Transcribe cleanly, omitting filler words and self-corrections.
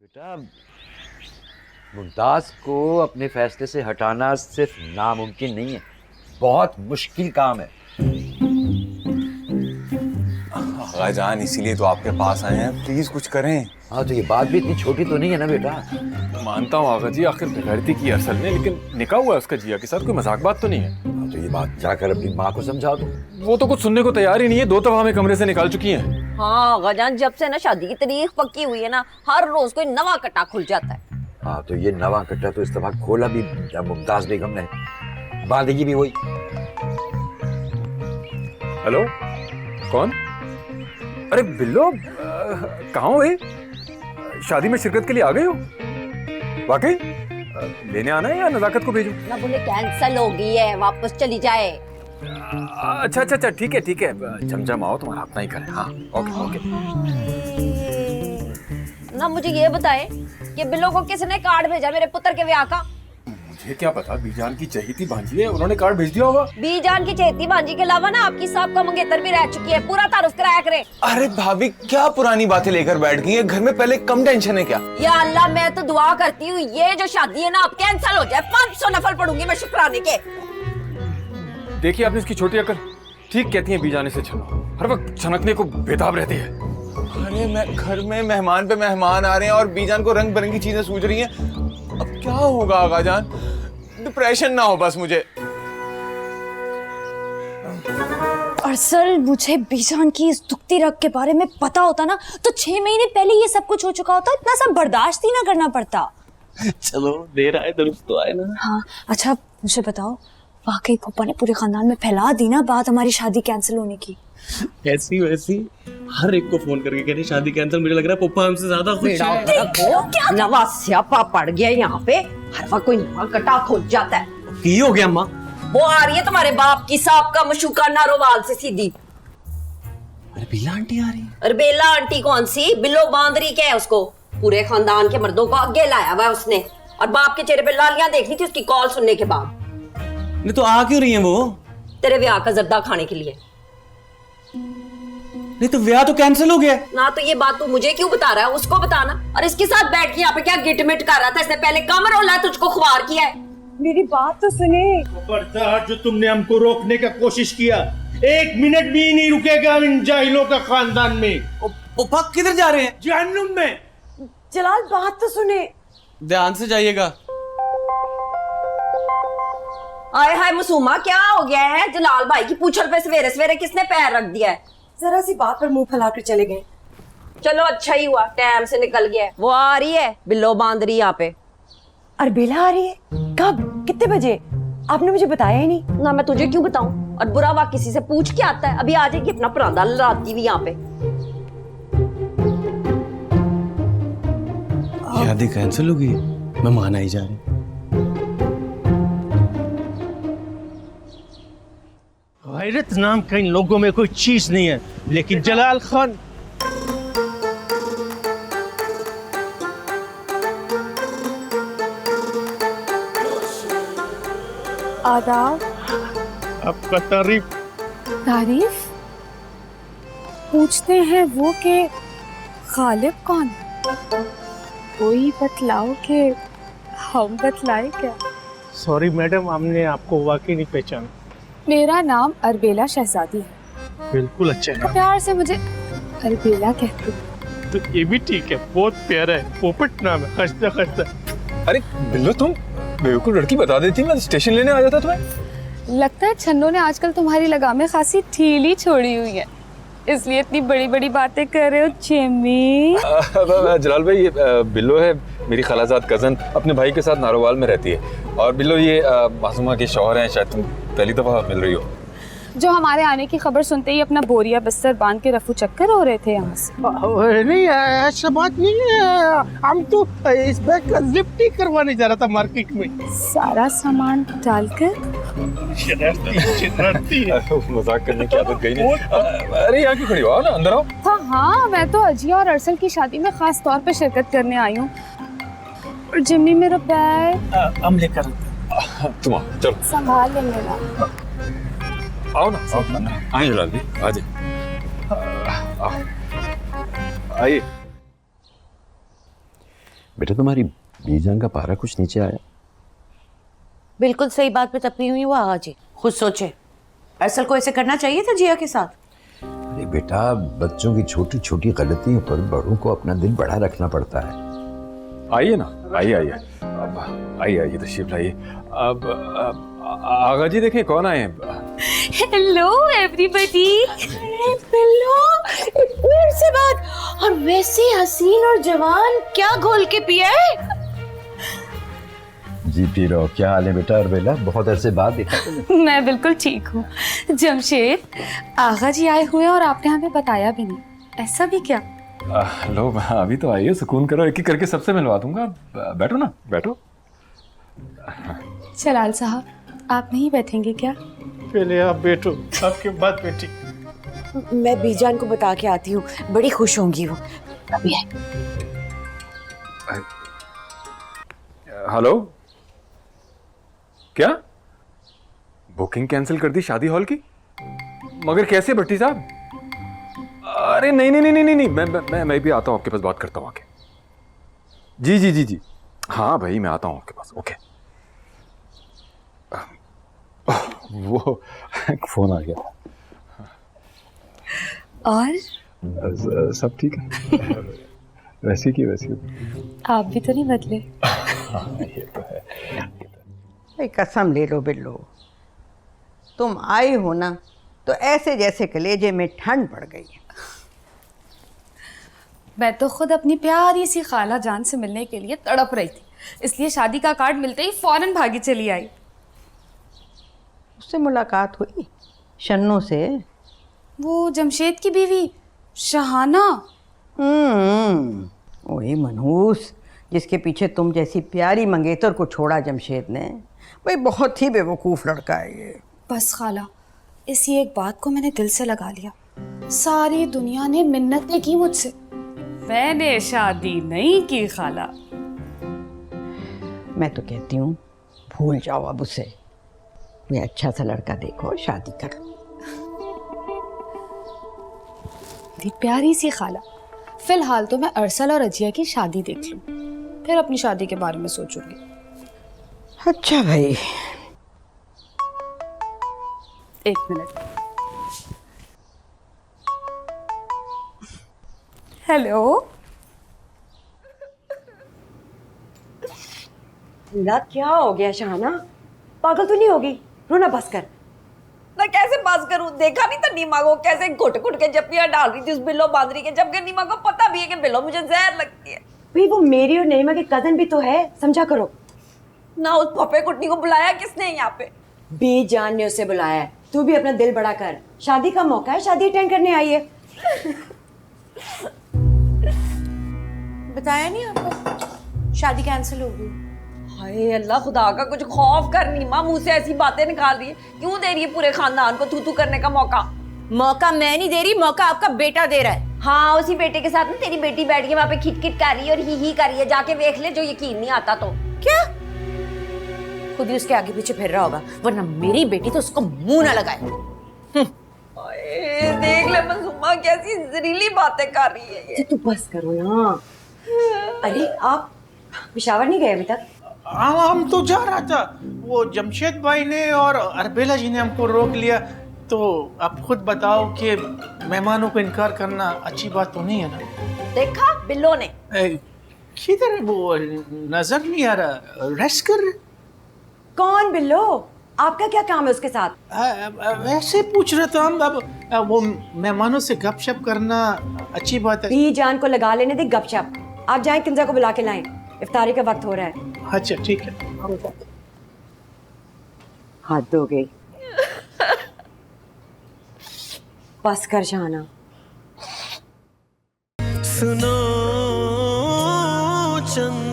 बेटा, मुमताज को अपने फैसले से हटाना सिर्फ नामुमकिन नहीं है, बहुत मुश्किल काम है। जान इसीलिए तो आपके पास आए हैं, प्लीज कुछ करें। हाँ तो ये बात भी इतनी छोटी तो नहीं है ना बेटा। मानता हूँ आगा जी, आखिर बेगैरती की असल में, लेकिन निकाह हुआ है उसका जिया के साथ, कोई मजाक बात तो नहीं है। हाँ तो ये बात जाकर अपनी माँ को समझा दो। वो तो कुछ सुनने को तैयार ही नहीं है, 2 दफा हमें कमरे से निकाल चुकी हैं। हाँ गजान, जब से ना शादी की तारीख पक्की हुई है ना, हर रोज कोई नवा कट्टा खुल जाता है। हाँ तो ये नवा कट्टा तो इस दफा खोला भी मुमताज बेगम ने, बांधेगी भी वही। हेलो, कौन? अरे बिल्लो, कहाँ हो भाई? शादी में शिरकत के लिए आ गए हो? वाकई लेने आना है या नजाकत को भेजूं? ना बोले कैंसल हो गई है, वापस चली जाए। अच्छा अच्छा अच्छा, ठीक है, जमजम आओ, तुम्हारा अपना ही घर है। हाँ ओके ओके। ना मुझे ये बताए कि बिल्लो को किसने कार्ड भेजा मेरे पुत्र के ब्याह का? मुझे क्या पता, बीजान की चहेती भांजी है, उन्होंने कार्ड भेज दिया होगा। बीजान की चहेती भांजी के अलावा ना आपकी साहब का मंगेतर भी रह चुकी है, पूरा तारुफ कराया करे। अरे भाभी, क्या पुरानी बातें लेकर बैठ गई है? घर में पहले कम टेंशन है क्या? या अल्लाह, मैं तो दुआ करती हूँ ये जो शादी है ना अब कैंसल हो जाए। 500 नफल पढ़ूंगी मैं शुक्राने के। देखिए आपने इसकी छोटी अकल, ठीक कहती है बीजाने से चलो, हर वक्त छनकने को बेताब रहती है। अरे मैं घर में मेहमान पे मेहमान आ रहे हैं और बीजान को रंग बिरंगी चीजें सूझ रही हैं। अब क्या होगा आगा जान? डिप्रेशन ना हो बस मुझे। अरसल, मुझे बीजान की इस दुखती रग के बारे में पता होता ना तो 6 महीने पहले ये सब कुछ हो चुका होता, इतना सब बर्दाश्त ही ना करना पड़ता। चलो देर आए दुरुस्त तो आए ना। हाँ अच्छा, मुझे बताओ, वाकई पप्पा ने पूरे खानदान में फैला दी ना बात हमारी शादी कैंसिल होने की? ऐसी वैसी हर एक को फोन करके कह रहे शादी कैंसिल। मुझे लग रहा है पप्पा हमसे ज्यादा खुश है। नवा स्यापा पड़ गया यहाँ पे, हर वक्त कोई नवा कटा खोज जाता है। की हो गया अम्मा? वो आ रही है तुम्हारे बाप की साहब का मशूका नारोवाल से सीधी। अरे बिल्ला आंटी आ रही है। अरे बेला आंटी कौन सी, बिल्लो बांदरी क्या है उसको? पूरे खानदान के मर्दों को आगे लाया हुआ है उसने, और बाप के चेहरे पे लालियां देखनी थी उसकी कॉल सुनने के बाद। नहीं तो आ क्यों रही है वो? तेरे ब्याह का जर्दा खाने के लिए। नहीं तो ब्याह तो कैंसिल हो गया ना तो ये बात तू मुझे क्यों बता रहा है, उसको बताना। और इसके साथ बैठ के यहाँ पे क्या गिटमिट कर रहा था? इसने पहले कम रोला है, तुझको खुआर किया है। मेरी बात तो सुने। खबरदार, जो तुमने हमको रोकने का कोशिश किया, 1 मिनट भी नहीं रुकेगा इन जाहिलों का खानदान में। पप्पा किधर जा रहे हैं? जहन्नुम में। जलाल, बात तो सुने। ध्यान से जाइएगा। आए हाय मसूमा, क्या हो गया है? जलाल भाई की पूछल पे सवेरे सवेरे किसने पैर रख दिया है? जरा सी बात पर मुंह फैलाकर चले गए। चलो अच्छा ही हुआ, टाइम से निकल गया है। वो आ रही है बिल्लो बांदरी यहाँ पे। अरबेला आ रही है? कब? कितने बजे? आपने मुझे बताया ही नहीं। ना मैं तुझे क्यों बताऊं, और बुरा वाक किसी से पूछ के आता है। अभी आ जाएगी अपना परांदा लड़ाती हुई यहाँ पे। शादी कैंसिल हो गई, मेहमान आई जा रहे हैं। गैरत नाम का इन लोगों में कोई चीज नहीं है, लेकिन जलाल खान आदाब। आपका तारीफ। तारीफ पूछते हैं वो के गालिब कौन? कोई बतलाओ के हम बतलाए क्या? सॉरी मैडम, हमने आपको वाकई नहीं पहचाना। मेरा नाम अरबेला शहजादी है। बिल्कुल अच्छा है, प्यार से मुझे अरबेला कहते हैं। तो ये भी ठीक है, बहुत प्यारा है। पोपट नाम है, खस्ता खस्ता। अरे बिल्लो, तुम बेवकूफ लड़की बता देती, मैं स्टेशन लेने आ जाता तुम्हें। लगता है छन्नो ने आजकल तुम्हारी लगामें खासी ढीली छोड़ी हुई है, इसलिए इतनी बड़ी बड़ी बातें कर रहे हो चिम्मी। जलाल भाई, ये बिल्लो है मेरी खालाजाद कजन, अपने भाई के साथ नारोवाल में रहती है। और बिल्लो ये मासूमा के शौहर हैं, शायद तुम पहली दफा मिल रही हो। जो हमारे आने की खबर सुनते ही अपना बोरिया बिस्तर बांध के रफू चक्कर हो रहे थे यहाँ से। नहीं, ऐसा बात नहीं है। हम तो इस बैग का जिफ्ट ही करवाने जा रहा था मार्केट में। सारा सामान डालकर। मजाक करने की आदत गई नहीं। अरे यहाँ क्यों खड़ी हो? आओ ना, अंदर आओ। हाँ, मैं तो अजिया और अरसल की शादी में खास तौर पे शिरकत करने आई हूँ। और जिम्मी मेरा बैग हम लेकर तुम आओ, चलो संभाल लेंगे ना। आओ ना, आओ ना। आइए जलाल जी, आ जाइए, आइए। बेटा तुम्हारी बीजान का पारा कुछ नीचे आया? बिल्कुल सही बात पे तपी हुई वो आगा जी, खुद सोचे अरसल को ऐसे करना चाहिए था जिया के साथ। अरे बेटा, बच्चों की छोटी छोटी गलतियों पर बड़ों को अपना दिल बड़ा रखना पड़ता है। आइए ना, आइए आइए, अब आइए आइए, तशरीफ लाइए। अब आगा जी देखें कौन आए हैं। Hello everybody. बिल्लो, इतनी अरसे बाद, और वैसे हसीन और जवान, क्या घोल के पिया है? जी पी रहो। क्या हाल है बेटा अरबेला, बहुत अरसे बाद देखा तुमने। मैं बिल्कुल ठीक हूँ जमशेद। आगा जी आए हुए और आपने हमें बताया भी नहीं, ऐसा भी क्या? लो अभी तो आइए, सुकून करो, एक एक करके सबसे मिलवा दूंगा। बैठो ना, बैठो। जलाल साहब, आप नहीं बैठेंगे क्या? पहले आप बैठो, आपके बाद बैठी। मैं बीजान को बता के आती हूँ, बड़ी खुश होंगी वो। अभी है। हेलो, क्या बुकिंग कैंसिल कर दी शादी हॉल की? मगर कैसे भट्टी साहब? अरे नहीं नहीं नहीं नहीं नहीं, मैं भी आता हूँ आपके पास, बात करता हूँ आके। जी जी जी जी, हाँ भाई मैं आता हूँ आपके पास। ओके। वो एक फोन आ गया। और सब ठीक है? वैसे की वैसे। आप भी तो नहीं बदले। ये तो है। भाई कसम ले लो बिल्लो, तुम आए हो ना तो ऐसे जैसे कलेजे में ठंड पड़ गई है। मैं तो खुद अपनी प्यारी सी खाला जान से मिलने के लिए तड़प रही थी, इसलिए शादी का कार्ड मिलते ही फौरन भागी चली आई। उससे मुलाकात हुई शन्नू से? वो जमशेद की बीवी शहाना। वही मनहूस जिसके पीछे तुम जैसी प्यारी मंगेतर को छोड़ा जमशेद ने। भाई बहुत ही बेवकूफ़ लड़का है ये। बस खाला, इसी एक बात को मैंने दिल से लगा लिया। सारी दुनिया ने मिन्नतें की मुझसे, मैंने शादी नहीं की खाला। मैं तो कहती हूँ भूल जाओ अब उसे, कोई अच्छा सा लड़का देखो, शादी करो। मेरी प्यारी सी खाला, फिलहाल तो मैं अरसल और रजिया की शादी देख लूं, फिर अपनी शादी के बारे में सोचूंगी। अच्छा भाई। एक मिनट। हेलो। ना क्या हो गया शहाना, पागल तो नहीं होगी? रोना बस कर। मैं कैसे बस करूं? देखा नहीं था नीमा को कैसे घुट घुट के जप्पियां डाल रही थी उस बिल्लो बांदरी के, जबकि नीमा को पता भी है कि बिल्लो मुझे जहर लगती है। भाई वो मेरी और नीमा के कजन भी तो है, समझा करो ना। उस पप्पे कुटनी को बुलाया किसने यहाँ पे? बीजान ने उसे बुलाया है। तू भी अपना दिल बड़ा कर, शादी का मौका है, शादी अटेंड करने आई है। बताया नहीं आपको शादी कैंसिल हो गई? हाय अल्लाह खुदा का कुछ खौफ कर नीमा, मुंह से ऐसी बातें निकाल रही है। क्यों दे रही है पूरे खानदान को तू करने का मौका? मौका मैं नहीं दे रही, मौका आपका बेटा दे रहा है। हाँ, उसी बेटे के साथ ना तेरी बेटी बैठ के वहाँ पे खिटखिट कर रही है और ही कर रही है। जाके देख ले, जो यकीन नहीं आता तो। क्या? खुद ही उसके आगे पीछे फिर रहा होगा, वरना मेरी बेटी तो उसको मुंह ना लगाए। देख ले मंसूमा कैसी जहरीली बातें कर रही है ये। तू बस करो ना। अरे आप पिशावर नहीं गए अभी तक? हम तो जा रहा था, वो जमशेद भाई ने और अरबेला जी ने हमको रोक लिया। तो आप खुद बताओ कि मेहमानों को इनकार करना अच्छी बात तो नहीं है ना? देखा बिल्लो ने। किधर है वो? नजर नहीं आ रहा। रेस्ट कर रहे? कौन बिल्लो? आपका क्या काम है उसके साथ? वैसे पूछ रहे थे हम। अब वो मेहमानों से गपशप करना अच्छी बात है। बीजान को लगा लेने दे गपशप। आप जाएं, किंजा को बुला के लाएं, इफ्तारी का वक्त हो रहा है। अच्छा ठीक है। हद हो गई। बस कर शहाना। सुनो चंद